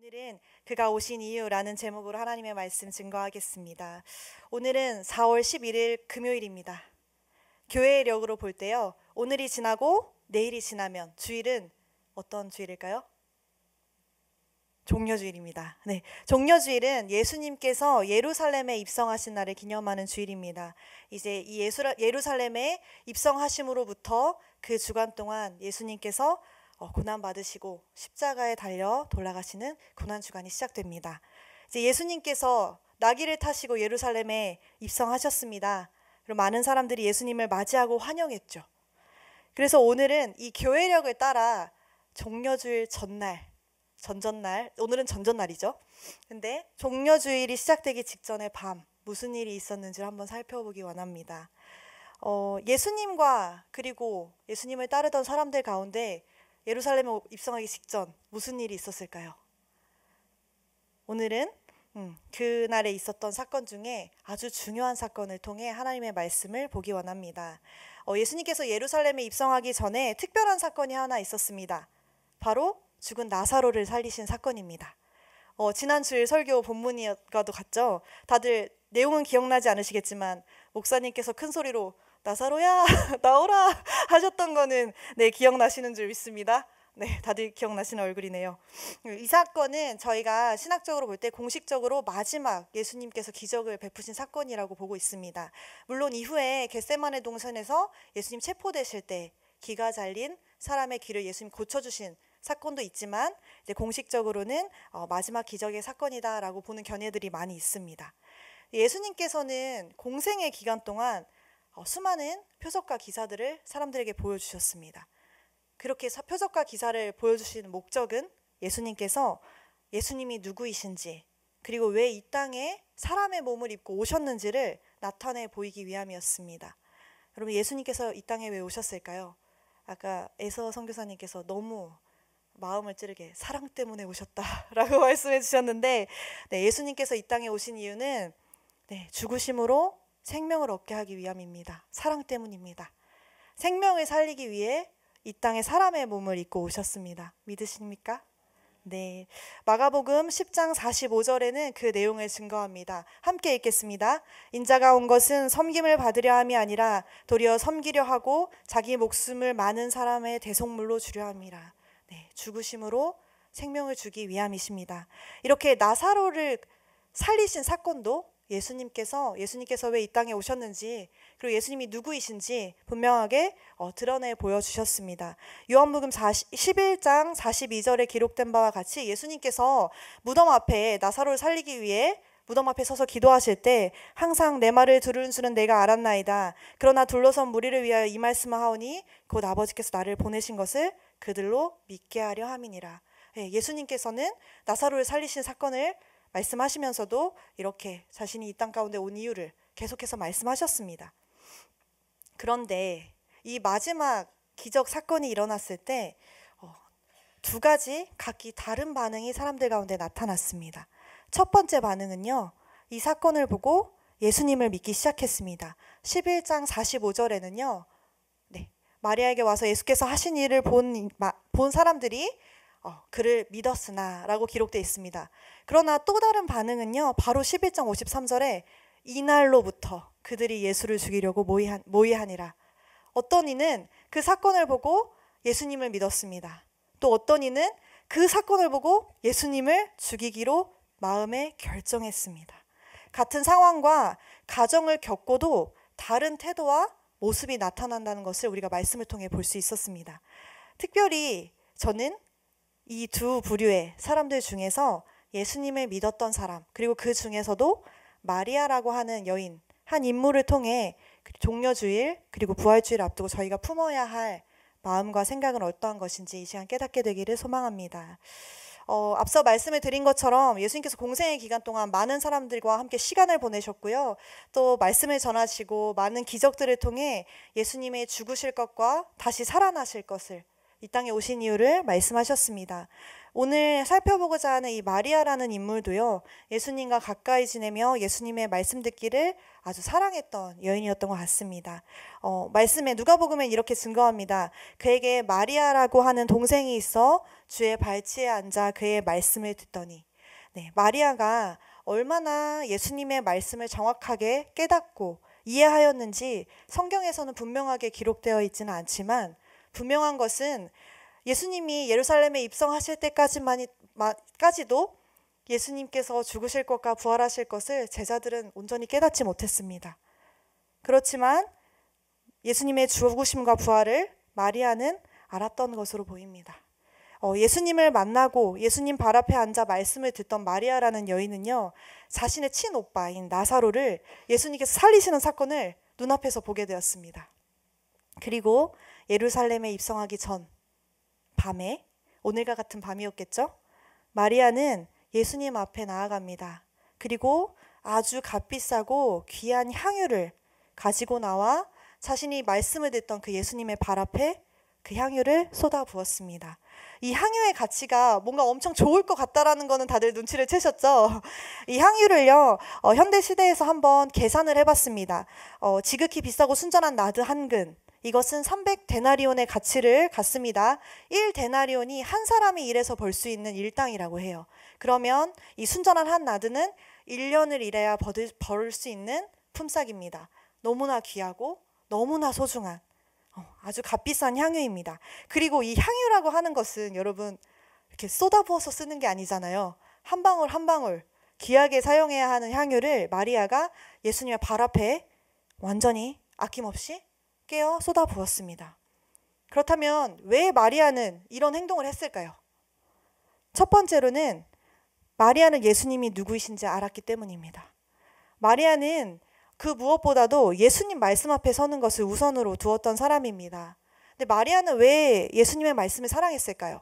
오늘은 그가 오신 이유라는 제목으로 하나님의 말씀 증거하겠습니다. 오늘은 4월 11일 금요일입니다. 교회력으로 볼 때요, 오늘이 지나고 내일이 지나면 주일은 어떤 주일일까요? 종려주일입니다. 네, 종려주일은 예수님께서 예루살렘에 입성하신 날을 기념하는 주일입니다. 이제 이 예루살렘에 입성하심으로부터 그 주간 동안 예수님께서 고난 받으시고 십자가에 달려 돌아가시는 고난 주간이 시작됩니다. 이제 예수님께서 나귀를 타시고 예루살렘에 입성하셨습니다. 그리고 많은 사람들이 예수님을 맞이하고 환영했죠. 그래서 오늘은 이 교회력을 따라 종려주일 전전날, 오늘은 전전날이죠. 근데 종려주일이 시작되기 직전의 밤, 무슨 일이 있었는지를 한번 살펴보기 원합니다. 예수님과 그리고 예수님을 따르던 사람들 가운데 예루살렘에 입성하기 직전 무슨 일이 있었을까요? 오늘은 그날에 있었던 사건 중에 아주 중요한 사건을 통해 하나님의 말씀을 보기 원합니다. 예수님께서 예루살렘에 입성하기 전에 특별한 사건이 하나 있었습니다. 바로 죽은 나사로를 살리신 사건입니다. 지난 주일 설교 본문과도 같죠? 다들 내용은 기억나지 않으시겠지만 목사님께서 큰 소리로 나사로야 나오라 하셨던 거는 기억나시는 줄 믿습니다. 네, 다들 기억나시는 얼굴이네요. 이 사건은 저희가 신학적으로 볼 때 공식적으로 마지막 예수님께서 기적을 베푸신 사건이라고 보고 있습니다. 물론 이후에 겟세마네 동산에서 예수님 체포되실 때 기가 잘린 사람의 귀를 예수님 고쳐주신 사건도 있지만 이제 공식적으로는 마지막 기적의 사건이다라고 보는 견해들이 많이 있습니다. 예수님께서는 공생의 기간 동안 수많은 표적과 기사들을 사람들에게 보여주셨습니다. 그렇게 표적과 기사를 보여주시는 목적은 예수님이 누구이신지 그리고 왜 이 땅에 사람의 몸을 입고 오셨는지를 나타내 보이기 위함이었습니다. 여러분, 예수님께서 이 땅에 왜 오셨을까요? 아까 에서 선교사님께서 너무 마음을 찌르게 사랑 때문에 오셨다라고 말씀해 주셨는데, 예수님께서 이 땅에 오신 이유는 죽으심으로 생명을 얻게 하기 위함입니다. 사랑 때문입니다. 생명을 살리기 위해 이 땅에 사람의 몸을 입고 오셨습니다. 믿으십니까? 네, 마가복음 10장 45절에는 그 내용을 증거합니다. 함께 읽겠습니다. 인자가 온 것은 섬김을 받으려 함이 아니라 도리어 섬기려 하고 자기 목숨을 많은 사람의 대속물로 주려 함이라. 죽으심으로 생명을 주기 위함이십니다. 이렇게 나사로를 살리신 사건도 예수님께서 왜 이 땅에 오셨는지 그리고 예수님이 누구이신지 분명하게 드러내 보여주셨습니다. 요한복음 11장 42절에 기록된 바와 같이 예수님께서 무덤 앞에 나사로를 살리기 위해 무덤 앞에 서서 기도하실 때 항상 내 말을 들은 줄은 내가 알았나이다. 그러나 둘러선 무리를 위하여 이 말씀을 하오니 곧 아버지께서 나를 보내신 것을 그들로 믿게 하려 함이니라. 예수님께서는 나사로를 살리신 사건을 말씀하시면서도 이렇게 자신이 이 땅 가운데 온 이유를 계속해서 말씀하셨습니다. 그런데 이 마지막 기적 사건이 일어났을 때 두 가지 각기 다른 반응이 사람들 가운데 나타났습니다. 첫 번째 반응은요, 이 사건을 보고 예수님을 믿기 시작했습니다. 11장 45절에는요, 마리아에게 와서 예수께서 하신 일을 본 사람들이 그를 믿었으나 라고 기록되어 있습니다. 그러나 또 다른 반응은요, 바로 11장 53절에 이날로부터 그들이 예수를 죽이려고 모의하니라. 어떤 이는 그 사건을 보고 예수님을 믿었습니다. 또 어떤 이는 그 사건을 보고 예수님을 죽이기로 마음에 결정했습니다. 같은 상황과 가정을 겪고도 다른 태도와 모습이 나타난다는 것을 우리가 말씀을 통해 볼 수 있었습니다. 특별히 저는 이 두 부류의 사람들 중에서 예수님을 믿었던 사람, 그리고 그 중에서도 마리아라고 하는 여인, 한 인물을 통해 종려주일 그리고 부활주일 앞두고 저희가 품어야 할 마음과 생각은 어떠한 것인지 이 시간 깨닫게 되기를 소망합니다. 앞서 말씀을 드린 것처럼 예수님께서 공생의 기간 동안 많은 사람들과 함께 시간을 보내셨고요. 또 말씀을 전하시고 많은 기적들을 통해 예수님의 죽으실 것과 다시 살아나실 것을 이 땅에 오신 이유를 말씀하셨습니다. 오늘 살펴보고자 하는 이 마리아라는 인물도요, 예수님과 가까이 지내며 예수님의 말씀 듣기를 아주 사랑했던 여인이었던 것 같습니다. 말씀에 누가복음엔 이렇게 증거합니다. 그에게 마리아라고 하는 동생이 있어 주의 발치에 앉아 그의 말씀을 듣더니. 네, 마리아가 얼마나 예수님의 말씀을 정확하게 깨닫고 이해하였는지 성경에서는 분명하게 기록되어 있지는 않지만, 분명한 것은 예수님이 예루살렘에 입성하실 때까지도 예수님께서 죽으실 것과 부활하실 것을 제자들은 온전히 깨닫지 못했습니다. 그렇지만 예수님의 죽으심과 부활을 마리아는 알았던 것으로 보입니다. 예수님을 만나고 예수님 발 앞에 앉아 말씀을 듣던 마리아라는 여인은요, 자신의 친오빠인 나사로를 예수님께서 살리시는 사건을 눈앞에서 보게 되었습니다. 그리고 예루살렘에 입성하기 전 밤에, 오늘과 같은 밤이었겠죠? 마리아는 예수님 앞에 나아갑니다. 그리고 아주 값비싸고 귀한 향유를 가지고 나와 자신이 말씀을 듣던 그 예수님의 발 앞에 그 향유를 쏟아 부었습니다. 이 향유의 가치가 뭔가 엄청 좋을 것 같다라는 거는 다들 눈치를 채셨죠? 이 향유를요, 현대 시대에서 한번 계산을 해봤습니다. 지극히 비싸고 순전한 나드 한 근, 이것은 300데나리온의 가치를 갖습니다. 1데나리온이 한 사람이 일해서 벌 수 있는 일당이라고 해요. 그러면 이 순전한 한 나드는 1년을 일해야 벌 수 있는 품삯입니다. 너무나 귀하고 너무나 소중한 아주 값비싼 향유입니다. 그리고 이 향유라고 하는 것은 여러분 이렇게 쏟아부어서 쓰는 게 아니잖아요. 한 방울 한 방울 귀하게 사용해야 하는 향유를 마리아가 예수님의 발 앞에 완전히 아낌없이 깨어 쏟아부었습니다. 그렇다면 왜 마리아는 이런 행동을 했을까요? 첫 번째로는 마리아는 예수님이 누구이신지 알았기 때문입니다. 마리아는 그 무엇보다도 예수님 말씀 앞에 서는 것을 우선으로 두었던 사람입니다. 근데 마리아는 왜 예수님의 말씀을 사랑했을까요?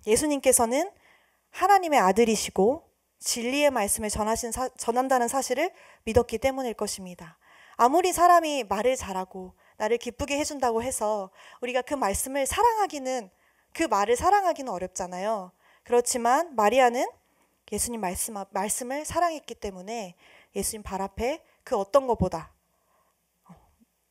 예수님께서는 하나님의 아들이시고 진리의 말씀을 전한다는 사실을 믿었기 때문일 것입니다. 아무리 사람이 말을 잘하고 나를 기쁘게 해준다고 해서 우리가 그 말씀을 그 말을 사랑하기는 어렵잖아요. 그렇지만 마리아는 예수님 말씀을 사랑했기 때문에 예수님 발 앞에 그 어떤 것보다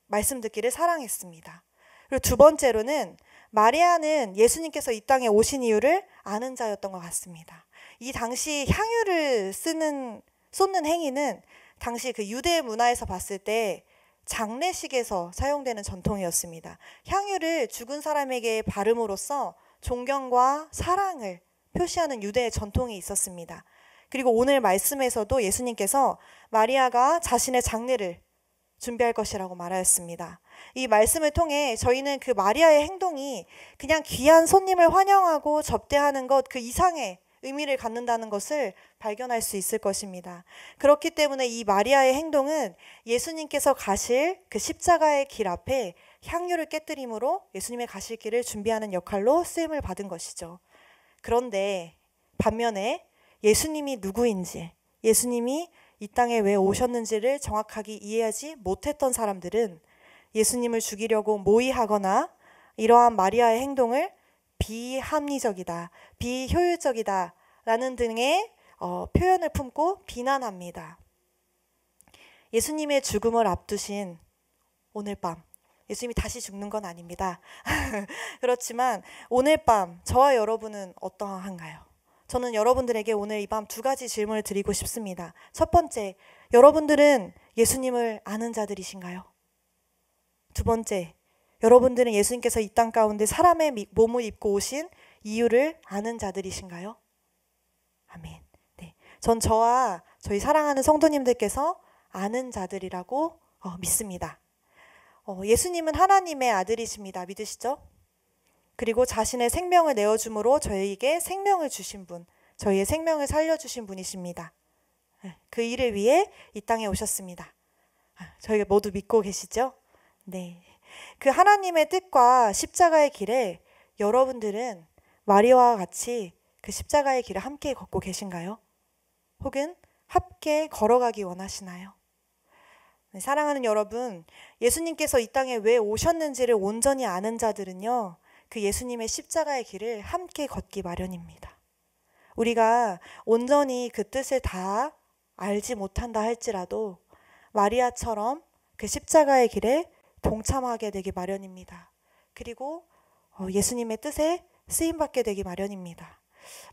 말씀 듣기를 사랑했습니다. 그리고 두 번째로는 마리아는 예수님께서 이 땅에 오신 이유를 아는 자였던 것 같습니다. 이 당시 향유를 쏟는 행위는 당시 그 유대 문화에서 봤을 때 장례식에서 사용되는 전통이었습니다. 향유를 죽은 사람에게 바름으로써 존경과 사랑을 표시하는 유대의 전통이 있었습니다. 그리고 오늘 말씀에서도 예수님께서 마리아가 자신의 장례를 준비할 것이라고 말하였습니다. 이 말씀을 통해 저희는 그 마리아의 행동이 그냥 귀한 손님을 환영하고 접대하는 것 그 이상의 의미를 갖는다는 것을 발견할 수 있을 것입니다. 그렇기 때문에 이 마리아의 행동은 예수님께서 가실 그 십자가의 길 앞에 향유를 깨뜨림으로 예수님의 가실 길을 준비하는 역할로 쓰임을 받은 것이죠. 그런데 반면에 예수님이 누구인지, 예수님이 이 땅에 왜 오셨는지를 정확하게 이해하지 못했던 사람들은 예수님을 죽이려고 모의하거나 이러한 마리아의 행동을 비합리적이다, 비효율적이다 라는 등의 표현을 품고 비난합니다. 예수님의 죽음을 앞두신 오늘 밤, 예수님이 다시 죽는 건 아닙니다. 그렇지만 오늘 밤 저와 여러분은 어떠한가요? 저는 여러분들에게 오늘 이 밤 두 가지 질문을 드리고 싶습니다. 첫 번째, 여러분들은 예수님을 아는 자들이신가요? 두 번째, 여러분들은 예수님께서 이 땅 가운데 사람의 몸을 입고 오신 이유를 아는 자들이신가요? 아멘. 네, 전 저와 저희 사랑하는 성도님들께서 아는 자들이라고 믿습니다. 예수님은 하나님의 아들이십니다. 믿으시죠? 그리고 자신의 생명을 내어줌으로 저희에게 생명을 주신 분, 저희의 생명을 살려주신 분이십니다. 그 일을 위해 이 땅에 오셨습니다. 저희가 모두 믿고 계시죠? 네. 그 하나님의 뜻과 십자가의 길에 여러분들은 마리아와 같이 그 십자가의 길을 함께 걷고 계신가요? 혹은 함께 걸어가기 원하시나요? 네, 사랑하는 여러분, 예수님께서 이 땅에 왜 오셨는지를 온전히 아는 자들은요, 그 예수님의 십자가의 길을 함께 걷기 마련입니다. 우리가 온전히 그 뜻을 다 알지 못한다 할지라도 마리아처럼 그 십자가의 길에 동참하게 되기 마련입니다. 그리고 예수님의 뜻에 쓰임받게 되기 마련입니다.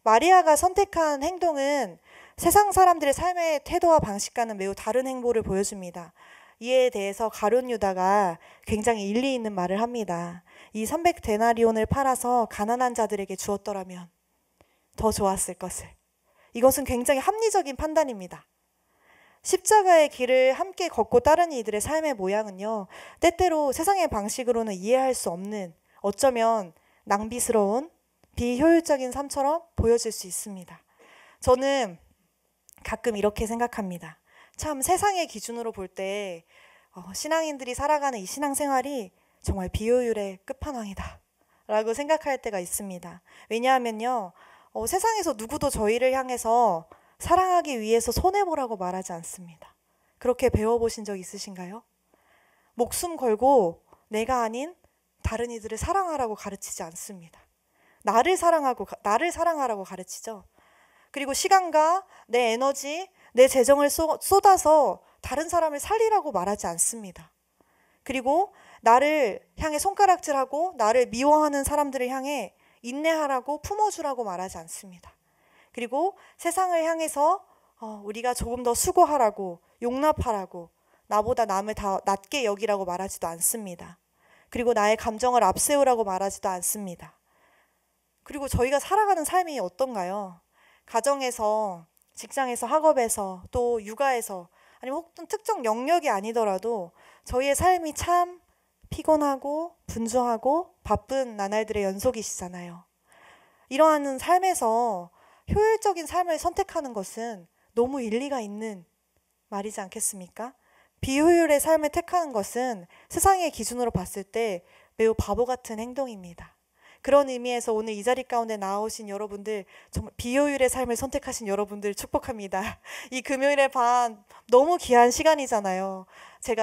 마리아가 선택한 행동은 세상 사람들의 삶의 태도와 방식과는 매우 다른 행보를 보여줍니다. 이에 대해서 가룟 유다가 굉장히 일리 있는 말을 합니다. 이 300데나리온을 팔아서 가난한 자들에게 주었더라면 더 좋았을 것을. 이것은 굉장히 합리적인 판단입니다. 십자가의 길을 함께 걷고 따르는 이들의 삶의 모양은요, 때때로 세상의 방식으로는 이해할 수 없는, 어쩌면 낭비스러운 비효율적인 삶처럼 보여질 수 있습니다. 저는 가끔 이렇게 생각합니다. 참 세상의 기준으로 볼 때 신앙인들이 살아가는 이 신앙생활이 정말 비효율의 끝판왕이다 라고 생각할 때가 있습니다. 왜냐하면요, 세상에서 누구도 저희를 향해서 사랑하기 위해서 손해보라고 말하지 않습니다. 그렇게 배워보신 적 있으신가요? 목숨 걸고 내가 아닌 다른 이들을 사랑하라고 가르치지 않습니다. 나를 사랑하라고 가르치죠. 그리고 시간과 내 에너지, 내 재정을 쏟아서 다른 사람을 살리라고 말하지 않습니다. 그리고 나를 향해 손가락질하고 나를 미워하는 사람들을 향해 인내하라고 품어주라고 말하지 않습니다. 그리고 세상을 향해서 우리가 조금 더 수고하라고, 용납하라고, 나보다 남을 다 낮게 여기라고 말하지도 않습니다. 그리고 나의 감정을 앞세우라고 말하지도 않습니다. 그리고 저희가 살아가는 삶이 어떤가요? 가정에서, 직장에서, 학업에서, 또 육아에서, 아니면 혹은 특정 영역이 아니더라도 저희의 삶이 참 피곤하고 분주하고 바쁜 나날들의 연속이시잖아요. 이러한 삶에서 효율적인 삶을 선택하는 것은 너무 일리가 있는 말이지 않겠습니까? 비효율의 삶을 택하는 것은 세상의 기준으로 봤을 때 매우 바보 같은 행동입니다. 그런 의미에서 오늘 이 자리 가운데 나오신 여러분들, 정말 비효율의 삶을 선택하신 여러분들 축복합니다. 이 금요일의 밤 너무 귀한 시간이잖아요.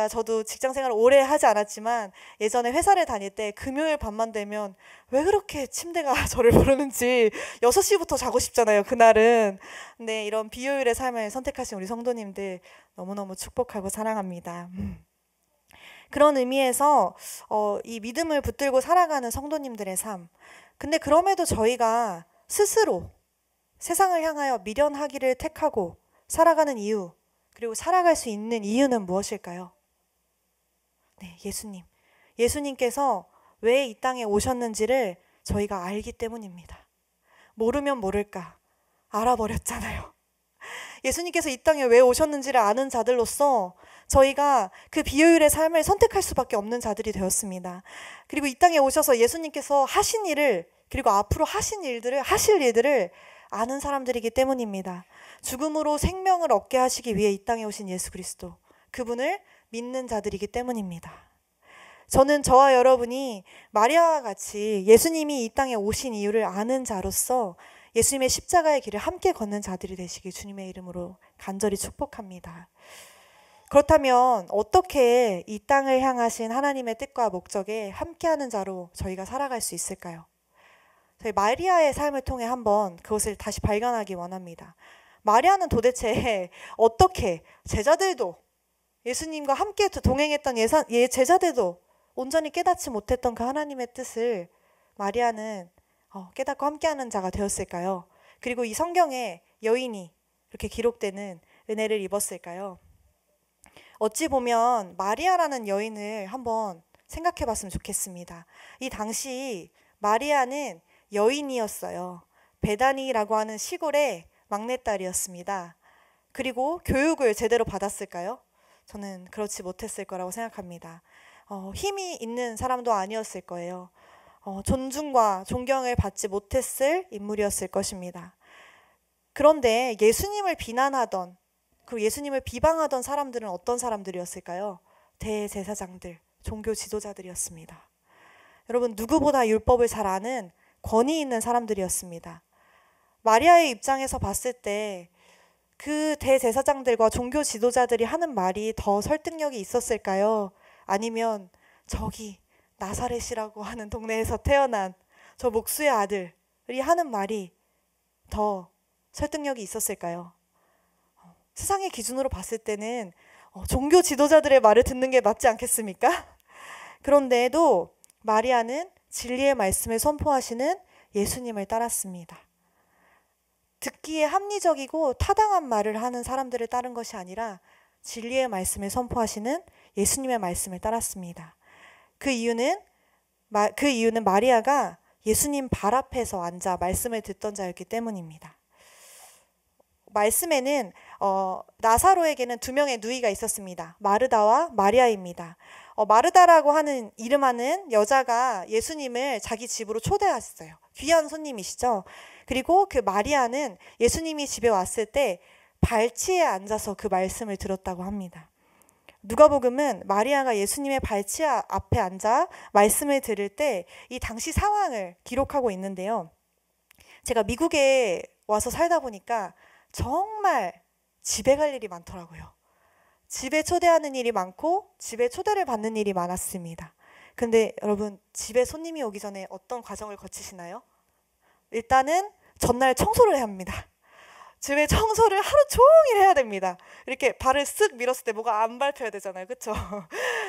저도 직장 생활을 오래 하지 않았지만 예전에 회사를 다닐 때 금요일 밤만 되면 왜 그렇게 침대가 저를 부르는지 6시부터 자고 싶잖아요, 그날은. 근데 이런 비효율의 삶을 선택하신 우리 성도님들 너무너무 축복하고 사랑합니다. 그런 의미에서 이 믿음을 붙들고 살아가는 성도님들의 삶. 근데 그럼에도 저희가 스스로 세상을 향하여 미련하기를 택하고 살아가는 이유, 그리고 살아갈 수 있는 이유는 무엇일까요? 네, 예수님. 예수님께서 왜 이 땅에 오셨는지를 저희가 알기 때문입니다. 모르면 모를까 알아버렸잖아요. 예수님께서 이 땅에 왜 오셨는지를 아는 자들로서 저희가 그 비효율의 삶을 선택할 수밖에 없는 자들이 되었습니다. 그리고 이 땅에 오셔서 예수님께서 하신 일을, 그리고 앞으로 하실 일들을 아는 사람들이기 때문입니다. 죽음으로 생명을 얻게 하시기 위해 이 땅에 오신 예수 그리스도, 그분을 믿는 자들이기 때문입니다. 저는 저와 여러분이 마리아와 같이 예수님이 이 땅에 오신 이유를 아는 자로서 예수님의 십자가의 길을 함께 걷는 자들이 되시길 주님의 이름으로 간절히 축복합니다. 그렇다면 어떻게 이 땅을 향하신 하나님의 뜻과 목적에 함께하는 자로 저희가 살아갈 수 있을까요? 저희 마리아의 삶을 통해 한번 그것을 다시 발견하기 원합니다. 마리아는 도대체 어떻게, 제자들도, 예수님과 함께 동행했던 제자들도 온전히 깨닫지 못했던 그 하나님의 뜻을 마리아는 깨닫고 함께하는 자가 되었을까요? 그리고 이 성경에 여인이 이렇게 기록되는 은혜를 입었을까요? 어찌 보면 마리아라는 여인을 한번 생각해 봤으면 좋겠습니다. 이 당시 마리아는 여인이었어요. 베다니라고 하는 시골의 막내딸이었습니다. 그리고 교육을 제대로 받았을까요? 저는 그렇지 못했을 거라고 생각합니다. 힘이 있는 사람도 아니었을 거예요. 존중과 존경을 받지 못했을 인물이었을 것입니다. 그런데 예수님을 비난하던, 그리고 예수님을 비방하던 사람들은 어떤 사람들이었을까요? 대제사장들, 종교 지도자들이었습니다. 여러분, 누구보다 율법을 잘 아는 권위 있는 사람들이었습니다. 마리아의 입장에서 봤을 때 그 대제사장들과 종교 지도자들이 하는 말이 더 설득력이 있었을까요? 아니면 저기 나사렛이라고 하는 동네에서 태어난 저 목수의 아들이 하는 말이 더 설득력이 있었을까요? 세상의 기준으로 봤을 때는 종교 지도자들의 말을 듣는 게 맞지 않겠습니까? 그런데도 마리아는 진리의 말씀을 선포하시는 예수님을 따랐습니다. 듣기에 합리적이고 타당한 말을 하는 사람들을 따른 것이 아니라 진리의 말씀을 선포하시는 예수님의 말씀을 따랐습니다. 그 이유는 마리아가 예수님 발 앞에서 앉아 말씀을 듣던 자였기 때문입니다. 말씀에는 나사로에게는 두 명의 누이가 있었습니다. 마르다와 마리아입니다. 마르다라고 하는 이름하는 여자가 예수님을 자기 집으로 초대했어요. 귀한 손님이시죠. 그리고 그 마리아는 예수님이 집에 왔을 때 발치에 앉아서 그 말씀을 들었다고 합니다. 누가복음은 마리아가 예수님의 발치 앞에 앉아 말씀을 들을 때 이 당시 상황을 기록하고 있는데요. 제가 미국에 와서 살다 보니까 정말 집에 갈 일이 많더라고요. 집에 초대하는 일이 많고 집에 초대를 받는 일이 많았습니다. 근데 여러분, 집에 손님이 오기 전에 어떤 과정을 거치시나요? 일단은 전날 청소를 해야 합니다. 집에 청소를 하루 종일 해야 됩니다. 이렇게 발을 쓱 밀었을 때 뭐가 안 밟혀야 되잖아요. 그렇죠?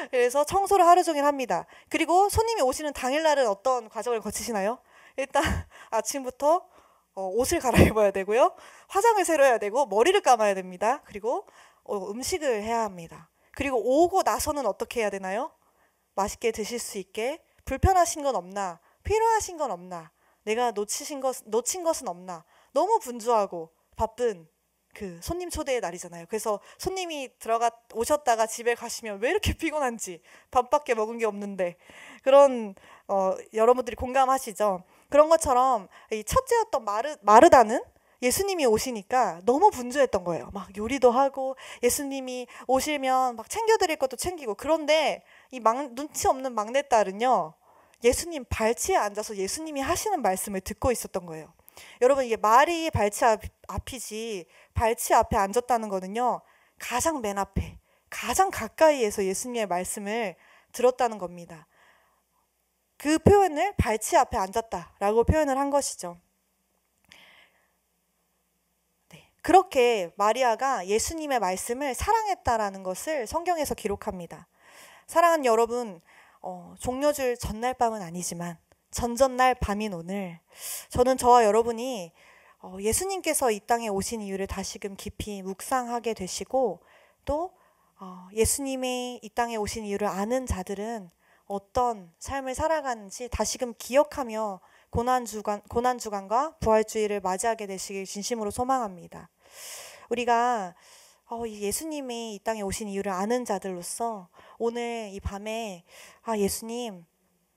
그래서 청소를 하루 종일 합니다. 그리고 손님이 오시는 당일날은 어떤 과정을 거치시나요? 일단 아침부터 옷을 갈아입어야 되고요. 화장을 새로 해야 되고 머리를 감아야 됩니다. 그리고 음식을 해야 합니다. 그리고 오고 나서는 어떻게 해야 되나요? 맛있게 드실 수 있게 불편하신 건 없나? 필요하신 건 없나? 내가 놓친 것은 없나? 너무 분주하고 바쁜 그 손님 초대의 날이잖아요. 그래서 손님이 오셨다가 집에 가시면 왜 이렇게 피곤한지, 밥밖에 먹은 게 없는데, 그런 여러분들이 공감하시죠? 그런 것처럼 이 첫째였던 마르다는 예수님이 오시니까 너무 분주했던 거예요. 막 요리도 하고 예수님이 오시면 막 챙겨드릴 것도 챙기고. 그런데 이 눈치 없는 막내딸은요, 예수님 발치에 앉아서 예수님이 하시는 말씀을 듣고 있었던 거예요. 여러분, 이게 말이 발치 앞이지 발치 앞에 앉았다는 거는요, 가장 맨 앞에, 가장 가까이에서 예수님의 말씀을 들었다는 겁니다. 그 표현을 발치 앞에 앉았다라고 표현을 한 것이죠. 네, 그렇게 마리아가 예수님의 말씀을 사랑했다라는 것을 성경에서 기록합니다. 사랑하는 여러분, 종려줄 전날 밤은 아니지만 전전날 밤인 오늘, 저는 저와 여러분이 예수님께서 이 땅에 오신 이유를 다시금 깊이 묵상하게 되시고, 또 예수님이 이 땅에 오신 이유를 아는 자들은 어떤 삶을 살아가는지 다시금 기억하며 고난주간과 부활주의를 맞이하게 되시길 진심으로 소망합니다. 우리가 예수님이 이 땅에 오신 이유를 아는 자들로서 오늘 이 밤에 예수님,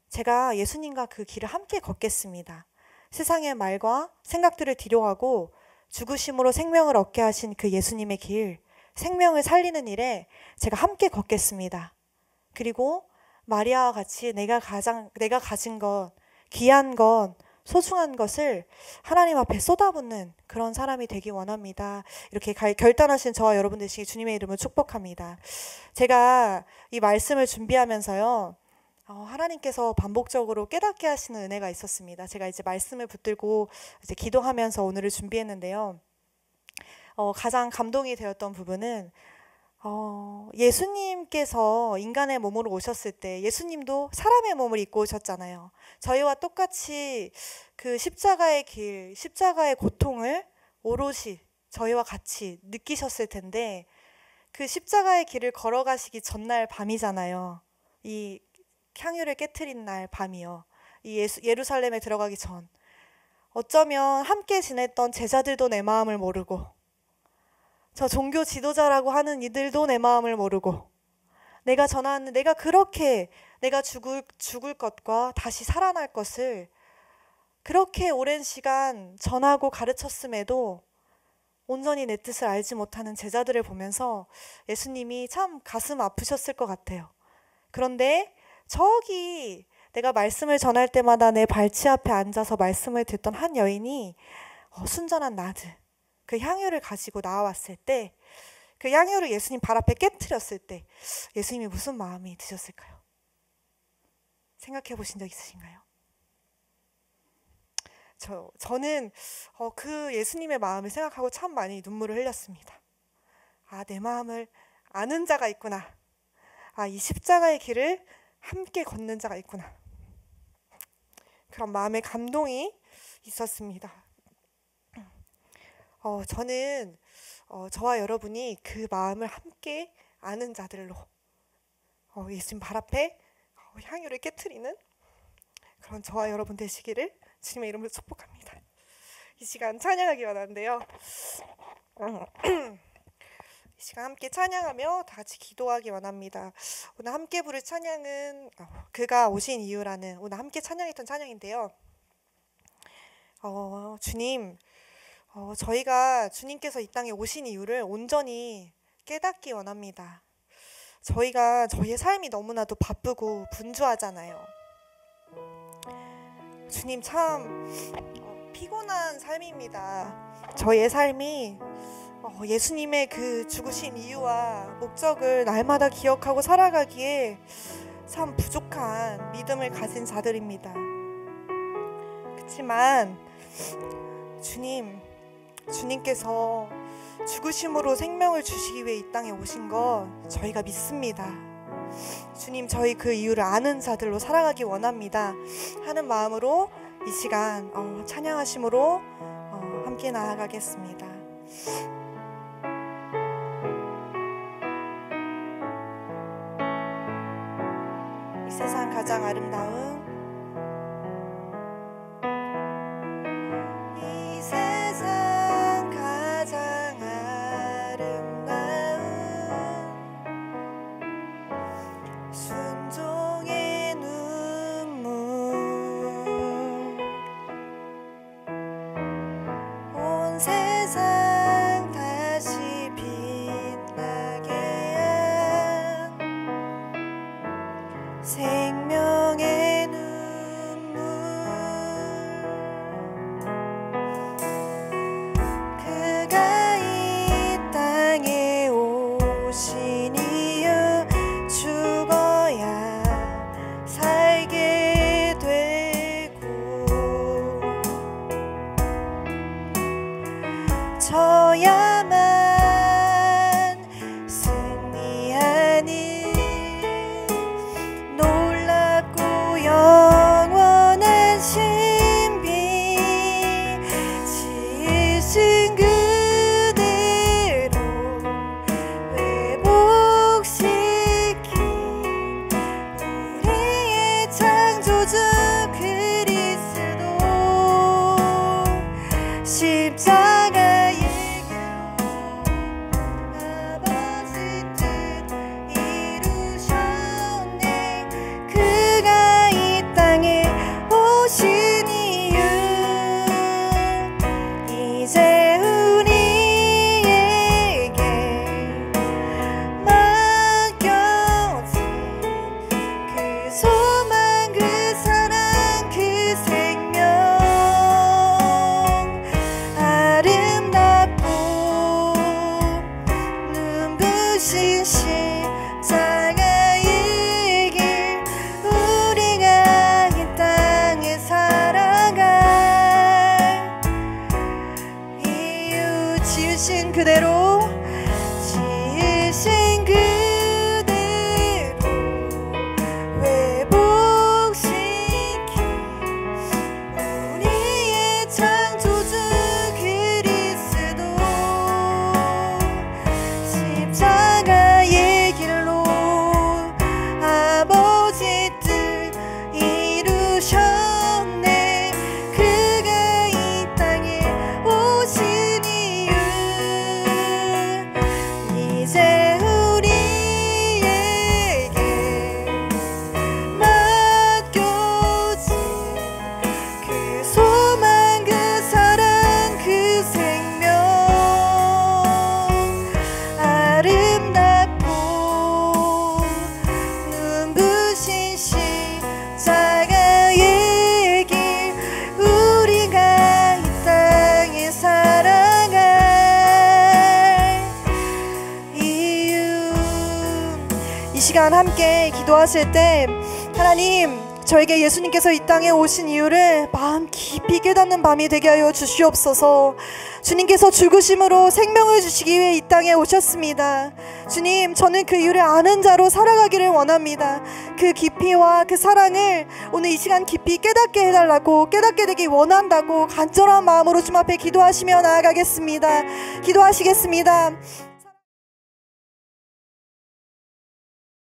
제가 예수님과 그 길을 함께 걷겠습니다. 세상의 말과 생각들을 뒤로하고 죽으심으로 생명을 얻게 하신 그 예수님의 길, 생명을 살리는 일에 제가 함께 걷겠습니다. 그리고 마리아와 같이 내가 가진 것, 귀한 것, 소중한 것을 하나님 앞에 쏟아붓는 그런 사람이 되기 원합니다. 이렇게 결단하신 저와 여러분 되시기 주님의 이름으로 축복합니다. 제가 이 말씀을 준비하면서요, 하나님께서 반복적으로 깨닫게 하시는 은혜가 있었습니다. 제가 이제 말씀을 붙들고 이제 기도하면서 오늘을 준비했는데요. 가장 감동이 되었던 부분은 예수님께서 인간의 몸으로 오셨을 때 예수님도 사람의 몸을 입고 오셨잖아요. 저희와 똑같이 그 십자가의 길, 십자가의 고통을 오롯이 저희와 같이 느끼셨을 텐데, 그 십자가의 길을 걸어가시기 전날 밤이잖아요. 이 향유를 깨트린 날 밤이요. 이 예루살렘에 들어가기 전, 어쩌면 함께 지냈던 제자들도 내 마음을 모르고, 저 종교 지도자라고 하는 이들도 내 마음을 모르고, 내가 그렇게 내가 죽을 것과 다시 살아날 것을 그렇게 오랜 시간 전하고 가르쳤음에도 온전히 내 뜻을 알지 못하는 제자들을 보면서 예수님이 참 가슴 아프셨을 것 같아요. 그런데 저기 내가 말씀을 전할 때마다 내 발치 앞에 앉아서 말씀을 듣던 한 여인이 순전한 나드, 그 향유를 가지고 나왔을 때, 그 향유를 예수님 발 앞에 깨트렸을 때 예수님이 무슨 마음이 드셨을까요? 생각해 보신 적 있으신가요? 저는 그 예수님의 마음을 생각하고 참 많이 눈물을 흘렸습니다. 아, 내 마음을 아는 자가 있구나. 아, 이 십자가의 길을 함께 걷는 자가 있구나. 그런 마음의 감동이 있었습니다. 저는 저와 여러분이 그 마음을 함께 아는 자들로 예수님 발 앞에 향유를 깨트리는 그런 저와 여러분 되시기를 주님의 이름으로 축복합니다. 이 시간 찬양하기 원하는데요. 이 시간 함께 찬양하며 다 같이 기도하기 원합니다. 오늘 함께 부를 찬양은 그가 오신 이유라는 오늘 함께 찬양했던 찬양인데요. 주님, 저희가 주님께서 이 땅에 오신 이유를 온전히 깨닫기 원합니다. 저희가 저희의 삶이 너무나도 바쁘고 분주하잖아요. 주님, 참 피곤한 삶입니다. 저희의 삶이 예수님의 그 죽으신 이유와 목적을 날마다 기억하고 살아가기에 참 부족한 믿음을 가진 자들입니다. 그렇지만 주님께서 죽으심으로 생명을 주시기 위해 이 땅에 오신 거 저희가 믿습니다. 주님, 저희 그 이유를 아는 자들로 살아가기 원합니다 하는 마음으로 이 시간 찬양하심으로 함께 나아가겠습니다. 이 세상 가장 아름다운 생명의 눈물 그가 이 땅에 오신 이유 죽어야 살게 되고 저야만 영원한 신비 지으신 그대로 회복시킨 우리의 창조주 그리스도 십자가의 지으신 그대로 회복시킨 우리의 창조주 그리스도 십자가의 길로 아버지 뜻 이루셨네. 그가 이 땅에 오신 이유 시간 함께 기도하실 때 하나님, 저에게 예수님께서 이 땅에 오신 이유를 마음 깊이 깨닫는 밤이 되게 하여 주시옵소서. 주님께서 죽으심으로 생명을 주시기 위해 이 땅에 오셨습니다. 주님, 저는 그 이유를 아는 자로 살아가기를 원합니다. 그 깊이와 그 사랑을 오늘 이 시간 깊이 깨닫게 해달라고, 깨닫게 되기 원한다고 간절한 마음으로 주님 앞에 기도하시며 나아가겠습니다. 기도하시겠습니다.